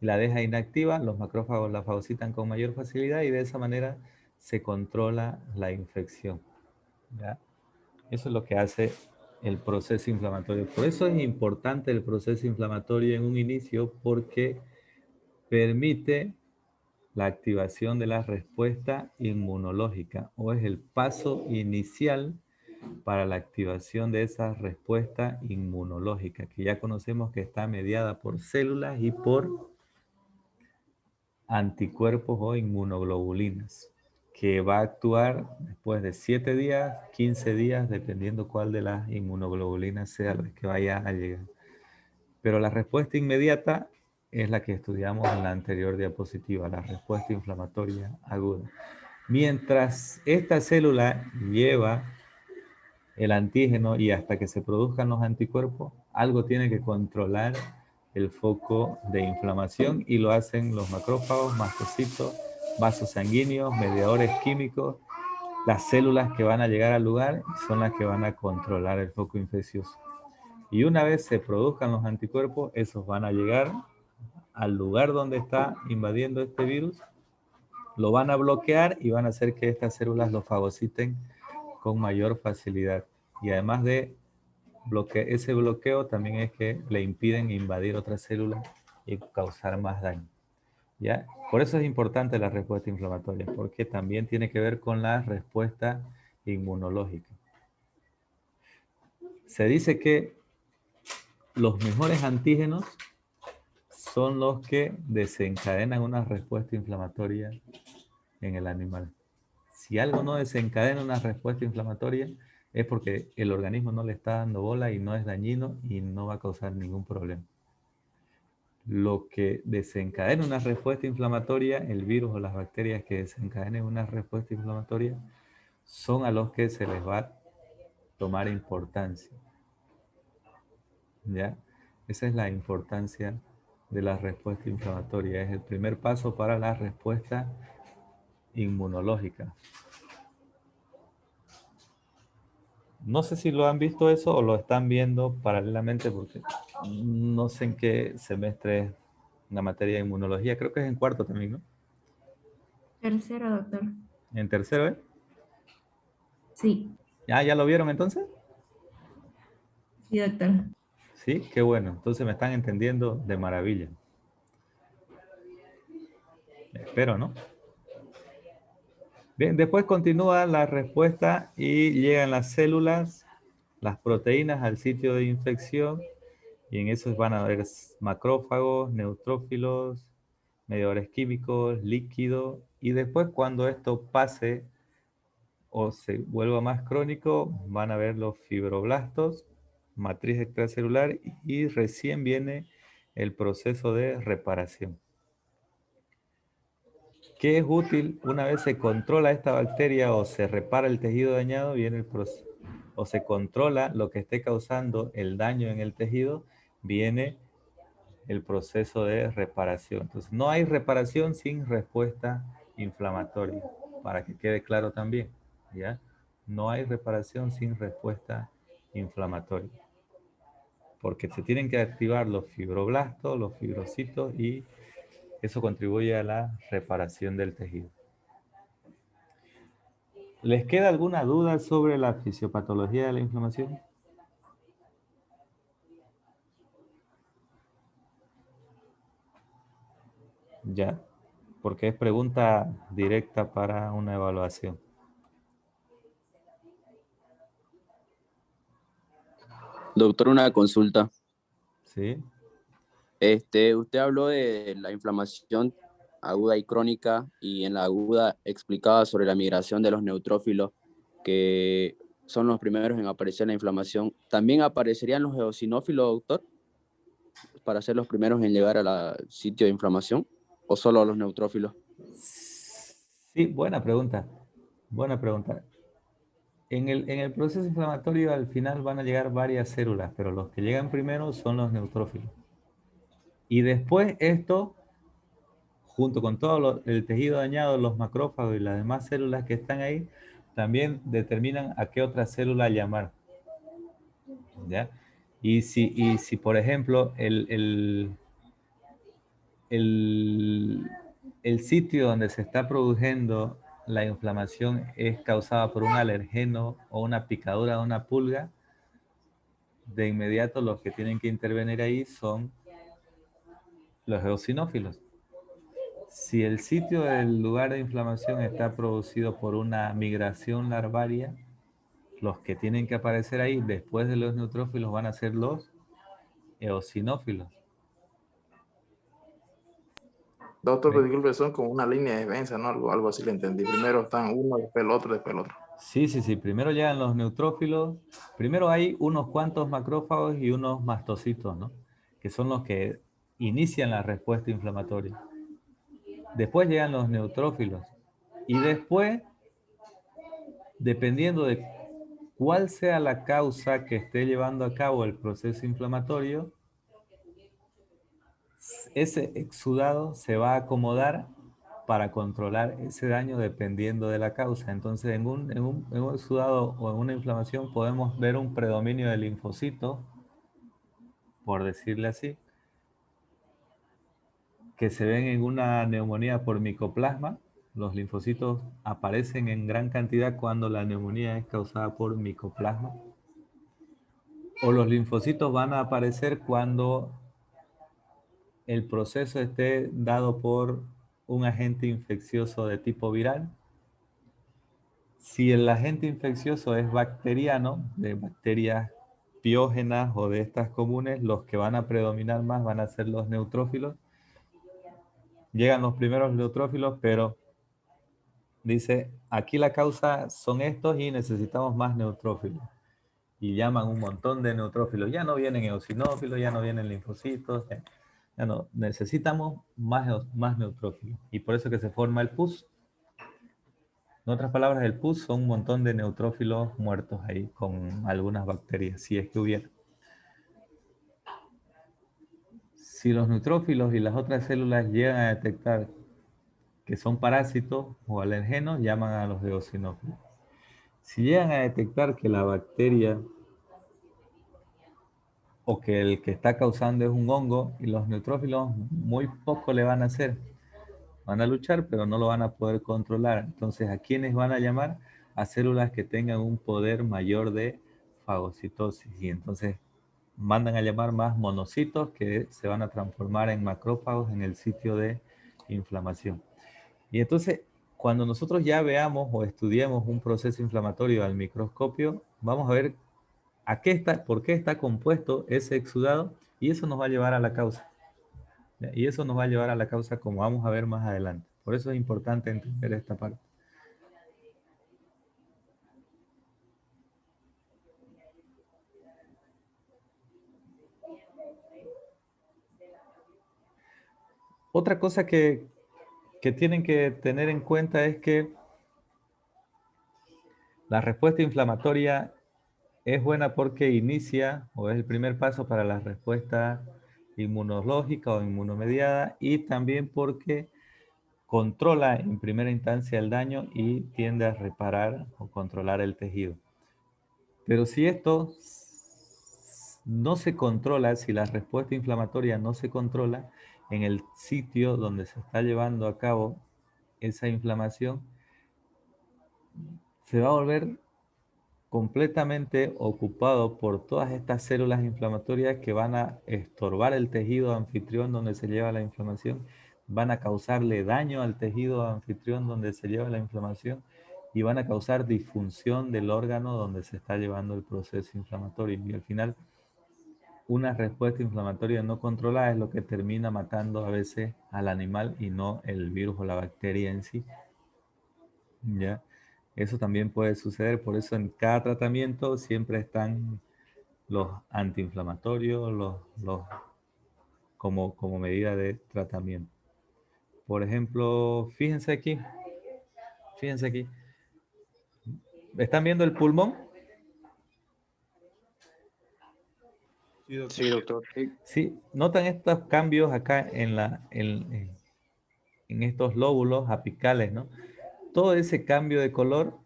La deja inactiva, los macrófagos la fagocitan con mayor facilidad y de esa manera se controla la infección. ¿Ya? Eso es lo que hace el proceso inflamatorio. Por eso es importante el proceso inflamatorio en un inicio, porque permite la activación de la respuesta inmunológica o es el paso inicial para la activación de esa respuesta inmunológica, que ya conocemos que está mediada por células y por anticuerpos o inmunoglobulinas, que va a actuar después de 7 días, 15 días, dependiendo cuál de las inmunoglobulinas sea la que vaya a llegar. Pero la respuesta inmediata es la que estudiamos en la anterior diapositiva, la respuesta inflamatoria aguda. Mientras esta célula lleva el antígeno y hasta que se produzcan los anticuerpos, algo tiene que controlar el foco de inflamación y lo hacen los macrófagos, mastocitos, vasos sanguíneos, mediadores químicos, las células que van a llegar al lugar son las que van a controlar el foco infeccioso. Y una vez se produzcan los anticuerpos, esos van a llegar al lugar donde está invadiendo este virus, lo van a bloquear y van a hacer que estas células lo fagociten con mayor facilidad. Y además de ese bloqueo también es que le impiden invadir otras células y causar más daño. ¿Ya? Por eso es importante la respuesta inflamatoria, porque también tiene que ver con la respuesta inmunológica. Se dice que los mejores antígenos son los que desencadenan una respuesta inflamatoria en el animal. Si algo no desencadena una respuesta inflamatoria, es porque el organismo no le está dando bola y no es dañino y no va a causar ningún problema. Lo que desencadena una respuesta inflamatoria, el virus o las bacterias que desencadenen una respuesta inflamatoria, son a los que se les va a tomar importancia. ¿Ya? Esa es la importancia de la respuesta inflamatoria. Es el primer paso para la respuesta inmunológica. No sé si lo han visto eso o lo están viendo paralelamente porque no sé en qué semestre es la materia de inmunología. Creo que es en cuarto también, ¿no? Tercero, doctor. ¿En tercero, eh? Sí, ¿Ya lo vieron entonces? sí, doctor. Sí, qué bueno. Entonces me están entendiendo de maravilla. Espero, ¿no? Bien, después continúa la respuesta y llegan las células, las proteínas al sitio de infección y en esos van a haber macrófagos, neutrófilos, mediadores químicos, líquido y después cuando esto pase o se vuelva más crónico van a ver los fibroblastos, matriz extracelular y recién viene el proceso de reparación. ¿Qué es útil? Una vez se controla esta bacteria o se repara el tejido dañado, viene el proceso, o se controla lo que esté causando el daño en el tejido, viene el proceso de reparación. Entonces, no hay reparación sin respuesta inflamatoria, para que quede claro también, ¿ya? No hay reparación sin respuesta inflamatoria, porque se tienen que activar los fibroblastos, los fibrocitos y eso contribuye a la reparación del tejido. ¿Les queda alguna duda sobre la fisiopatología de la inflamación? Ya, porque es pregunta directa para una evaluación. Doctor, una consulta. ¿Sí? Usted habló de la inflamación aguda y crónica y en la aguda explicaba sobre la migración de los neutrófilos que son los primeros en aparecer la inflamación. ¿También aparecerían los eosinófilos, doctor, para ser los primeros en llegar al sitio de inflamación o solo los neutrófilos? Sí, buena pregunta. Buena pregunta. En el proceso inflamatorio al final van a llegar varias células, pero los que llegan primero son los neutrófilos. Y después esto, junto con todo el tejido dañado, los macrófagos y las demás células que están ahí, también determinan a qué otra célula llamar. ¿Ya? Y si por ejemplo, el sitio donde se está produciendo la inflamación es causada por un alergeno o una picadura de una pulga, de inmediato los que tienen que intervenir ahí son los eosinófilos. Si el sitio del lugar de inflamación está producido por una migración larvaria, los que tienen que aparecer ahí después de los neutrófilos van a ser los eosinófilos. Doctor, ¿Sí? disculpe, son como una línea de defensa, ¿no? Algo así le entendí. Primero están uno, después el otro, después el otro. Sí. Primero llegan los neutrófilos. Primero hay unos cuantos macrófagos y unos mastocitos, ¿no? Que son los que inician la respuesta inflamatoria. Después llegan los neutrófilos. Y después, dependiendo de cuál sea la causa que esté llevando a cabo el proceso inflamatorio, ese exudado se va a acomodar para controlar ese daño dependiendo de la causa. Entonces, en un exudado o en una inflamación podemos ver un predominio de linfocitos, por decirle así, que se ven en una neumonía por micoplasma. Los linfocitos aparecen en gran cantidad cuando la neumonía es causada por micoplasma. O los linfocitos van a aparecer cuando el proceso esté dado por un agente infeccioso de tipo viral. Si el agente infeccioso es bacteriano, de bacterias piógenas o de estas comunes, los que van a predominar más van a ser los neutrófilos. Llegan los primeros neutrófilos, pero dice, aquí la causa son estos y necesitamos más neutrófilos. Y llaman un montón de neutrófilos. Ya no vienen eosinófilos, ya no vienen linfocitos, ya no. Necesitamos más neutrófilos. Y por eso que se forma el pus. En otras palabras, el pus son un montón de neutrófilos muertos ahí con algunas bacterias, si es que hubiera. Si los neutrófilos y las otras células llegan a detectar que son parásitos o alergenos, llaman a los eosinófilos. Si llegan a detectar que la bacteria o que el que está causando es un hongo y los neutrófilos muy poco le van a hacer, van a luchar pero no lo van a poder controlar. Entonces, ¿a quiénes van a llamar? A células que tengan un poder mayor de fagocitosis. Y entonces mandan a llamar más monocitos que se van a transformar en macrófagos en el sitio de inflamación. Y entonces, cuando nosotros ya veamos o estudiemos un proceso inflamatorio al microscopio, vamos a ver por qué está compuesto ese exudado y eso nos va a llevar a la causa. Y eso nos va a llevar a la causa como vamos a ver más adelante. Por eso es importante entender esta parte. Otra cosa que tienen que tener en cuenta es que la respuesta inflamatoria es buena porque inicia o es el primer paso para la respuesta inmunológica o inmunomediada y también porque controla en primera instancia el daño y tiende a reparar o controlar el tejido. Pero si esto no se controla, si la respuesta inflamatoria no se controla en el sitio donde se está llevando a cabo esa inflamación, se va a volver completamente ocupado por todas estas células inflamatorias que van a estorbar el tejido anfitrión donde se lleva la inflamación, van a causarle daño al tejido anfitrión donde se lleva la inflamación y van a causar disfunción del órgano donde se está llevando el proceso inflamatorio. Y al final, una respuesta inflamatoria no controlada es lo que termina matando a veces al animal y no el virus o la bacteria en sí. ¿Ya? Eso también puede suceder, por eso en cada tratamiento siempre están los antiinflamatorios, como medida de tratamiento. Por ejemplo, fíjense aquí. ¿Están viendo el pulmón? Sí, doctor. Sí. Sí, notan estos cambios acá en estos lóbulos apicales, ¿no? Todo ese cambio de color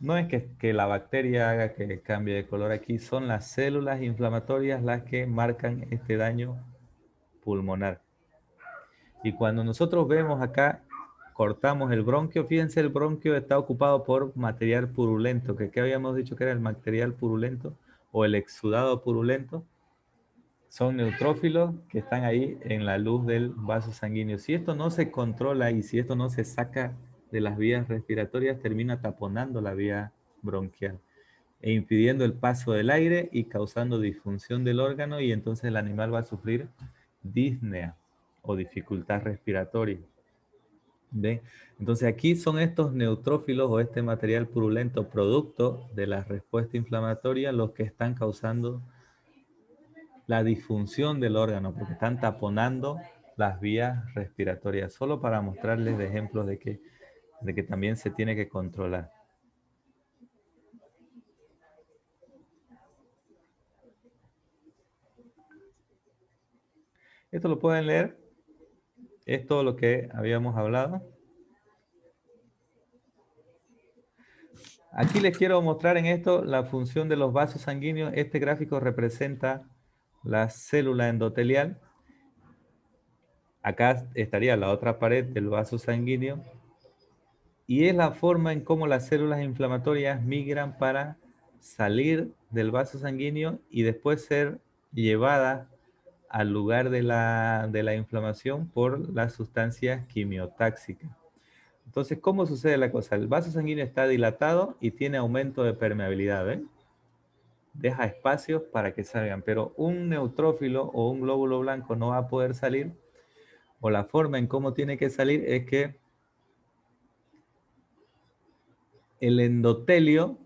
no es que la bacteria haga que cambie de color aquí, son las células inflamatorias las que marcan este daño pulmonar. Y cuando nosotros vemos acá, cortamos el bronquio, fíjense, el bronquio está ocupado por material purulento, que habíamos dicho que era el material purulento o el exudado purulento. Son neutrófilos que están ahí en la luz del vaso sanguíneo. Si esto no se controla y si esto no se saca de las vías respiratorias, termina taponando la vía bronquial e impidiendo el paso del aire y causando disfunción del órgano y entonces el animal va a sufrir disnea o dificultad respiratoria. ¿Ven? Entonces aquí son estos neutrófilos o este material purulento producto de la respuesta inflamatoria los que están causando la disfunción del órgano porque están taponando las vías respiratorias, solo para mostrarles de ejemplos de que también se tiene que controlar. Esto lo pueden leer. Es todo lo que habíamos hablado. Aquí les quiero mostrar en esto la función de los vasos sanguíneos. Este gráfico representa la célula endotelial. Acá estaría la otra pared del vaso sanguíneo. Y es la forma en cómo las células inflamatorias migran para salir del vaso sanguíneo y después ser llevadas al lugar de la inflamación por las sustancias quimiotáxicas. Entonces, ¿cómo sucede la cosa? El vaso sanguíneo está dilatado y tiene aumento de permeabilidad, ¿ven? Deja espacios para que salgan, pero un neutrófilo o un glóbulo blanco no va a poder salir, o la forma en cómo tiene que salir es que el endotelio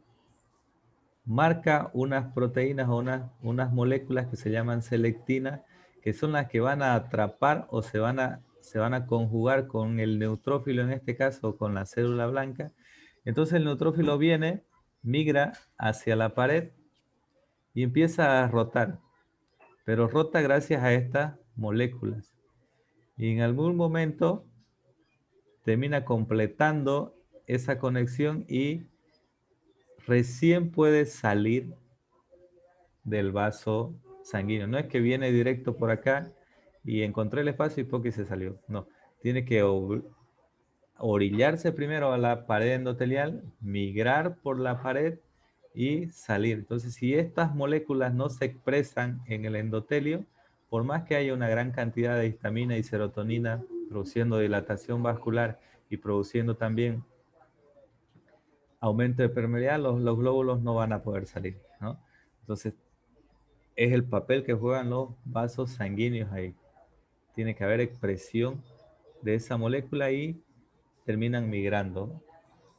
marca unas proteínas o unas moléculas que se llaman selectinas, que son las que van a atrapar o se van a conjugar con el neutrófilo, en este caso con la célula blanca. Entonces el neutrófilo viene, migra hacia la pared y empieza a rotar, pero rota gracias a estas moléculas. Y en algún momento termina completando esa conexión y recién puede salir del vaso sanguíneo. No es que viene directo por acá y encontré el espacio y poco y se salió. No, tiene que orillarse primero a la pared endotelial, migrar por la pared y salir. Entonces, si estas moléculas no se expresan en el endotelio, por más que haya una gran cantidad de histamina y serotonina produciendo dilatación vascular y produciendo también aumento de permeabilidad, los glóbulos no van a poder salir, ¿no? Entonces, es el papel que juegan los vasos sanguíneos ahí. Tiene que haber expresión de esa molécula y terminan migrando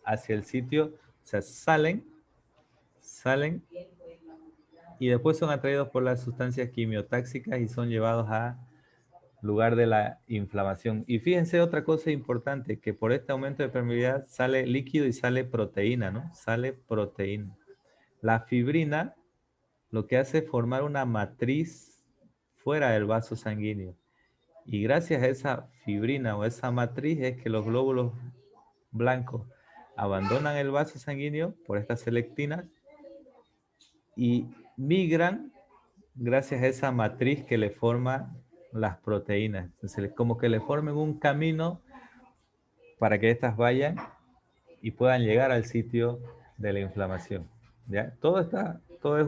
hacia el sitio, o sea, salen y después son atraídos por las sustancias quimiotáxicas y son llevados a lugar de la inflamación. Y fíjense otra cosa importante, que por este aumento de permeabilidad sale líquido y sale proteína, ¿no? Sale proteína. La fibrina lo que hace es formar una matriz fuera del vaso sanguíneo. Y gracias a esa fibrina o esa matriz es que los glóbulos blancos abandonan el vaso sanguíneo por estas selectinas y migran gracias a esa matriz que le forma las proteínas. Entonces, como que le formen un camino para que éstas vayan y puedan llegar al sitio de la inflamación. ¿Ya? Todo es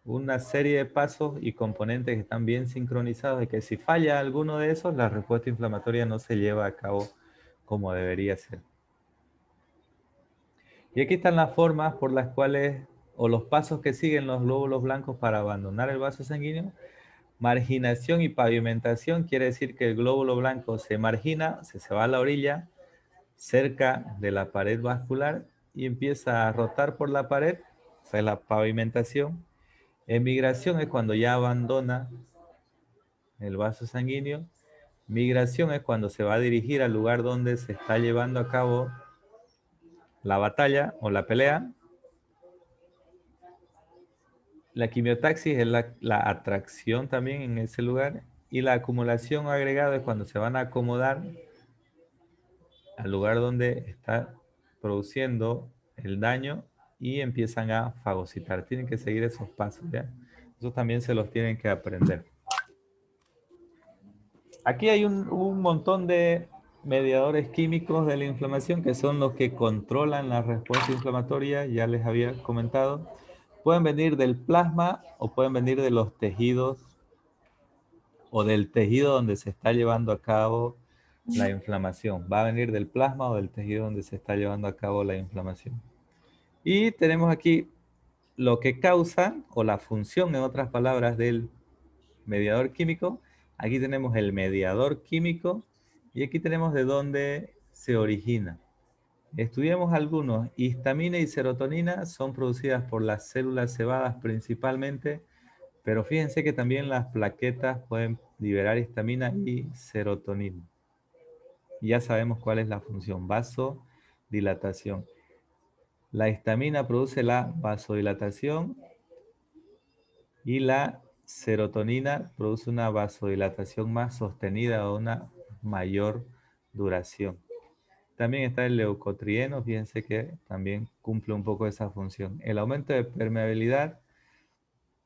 una serie de pasos y componentes que están bien sincronizados y que si falla alguno de esos, la respuesta inflamatoria no se lleva a cabo como debería ser. Y aquí están las formas por las cuales, o los pasos que siguen los glóbulos blancos para abandonar el vaso sanguíneo. Marginación y pavimentación quiere decir que el glóbulo blanco se margina, se va a la orilla, cerca de la pared vascular y empieza a rotar por la pared, esa es la pavimentación. Emigración es cuando ya abandona el vaso sanguíneo. Migración es cuando se va a dirigir al lugar donde se está llevando a cabo la batalla o la pelea. La quimiotaxis es la atracción también en ese lugar. Y la acumulación o agregado es cuando se van a acomodar al lugar donde está produciendo el daño y empiezan a fagocitar. Tienen que seguir esos pasos, ¿ya? Esos también se los tienen que aprender. Aquí hay un montón de mediadores químicos de la inflamación que son los que controlan la respuesta inflamatoria, ya les había comentado. Pueden venir del plasma o pueden venir de los tejidos o del tejido donde se está llevando a cabo la inflamación. Va a venir del plasma o del tejido donde se está llevando a cabo la inflamación. Y tenemos aquí lo que causa, o la función, en otras palabras, del mediador químico. Aquí tenemos el mediador químico y aquí tenemos de dónde se origina. Estudiamos algunos. Histamina y serotonina son producidas por las células cebadas principalmente, pero fíjense que también las plaquetas pueden liberar histamina y serotonina. Y ya sabemos cuál es la función, vasodilatación. La histamina produce la vasodilatación y la serotonina produce una vasodilatación más sostenida o una mayor duración. También está el leucotrieno, fíjense que también cumple un poco esa función. El aumento de permeabilidad,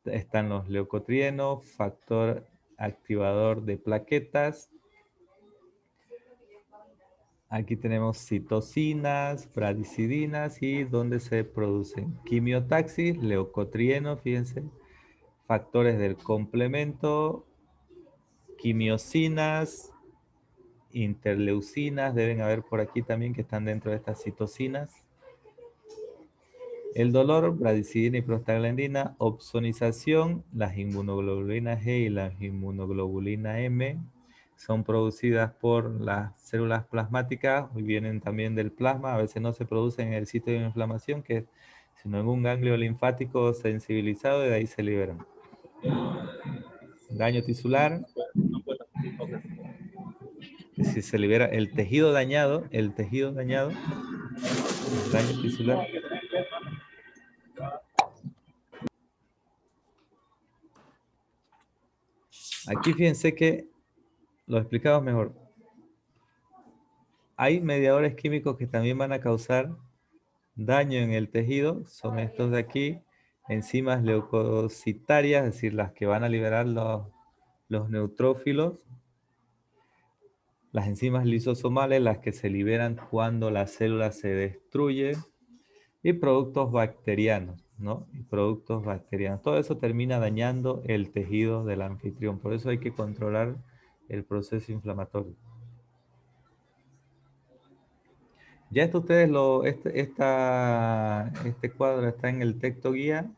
están los leucotrienos, factor activador de plaquetas. Aquí tenemos citocinas, bradicidinas y donde se producen quimiotaxis, leucotrieno, fíjense, factores del complemento, quimiosinas, interleucinas, deben haber por aquí también que están dentro de estas citocinas. El dolor, bradicidina y prostaglandina, opsonización, las inmunoglobulinas G y las inmunoglobulina M son producidas por las células plasmáticas y vienen también del plasma, a veces no se producen en el sitio de inflamación, sino en un ganglio linfático sensibilizado y de ahí se liberan. Daño tisular, si se libera el tejido dañado, daño tisular. Aquí fíjense que lo explicamos mejor. Hay mediadores químicos que también van a causar daño en el tejido, son estos de aquí, enzimas leucocitarias, es decir, las que van a liberar los neutrófilos, las enzimas lisosomales, las que se liberan cuando la célula se destruye, y productos bacterianos, ¿no? Y productos bacterianos. Todo eso termina dañando el tejido del anfitrión, por eso hay que controlar el proceso inflamatorio. Ya esto ustedes este cuadro está en el texto guía.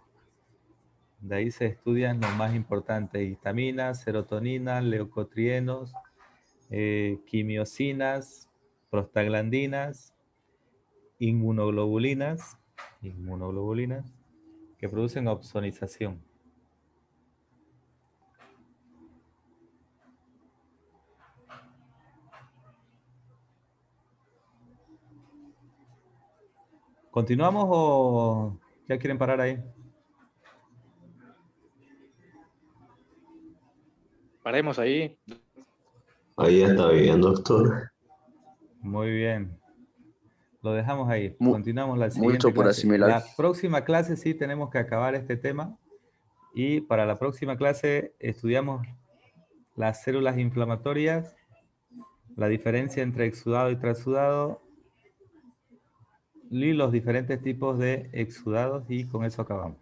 De ahí se estudian lo más importante: vitaminas, serotonina, leucotrienos, quimiosinas, prostaglandinas, inmunoglobulinas que producen opsonización. ¿Continuamos o ya quieren parar ahí? Paremos ahí. Ahí está bien, doctor. Muy bien. Lo dejamos ahí. Continuamos la Mucho siguiente por clase. asimilar. La próxima clase sí tenemos que acabar este tema. Y para la próxima clase estudiamos las células inflamatorias, la diferencia entre exudado y transudado, y los diferentes tipos de exudados, y con eso acabamos.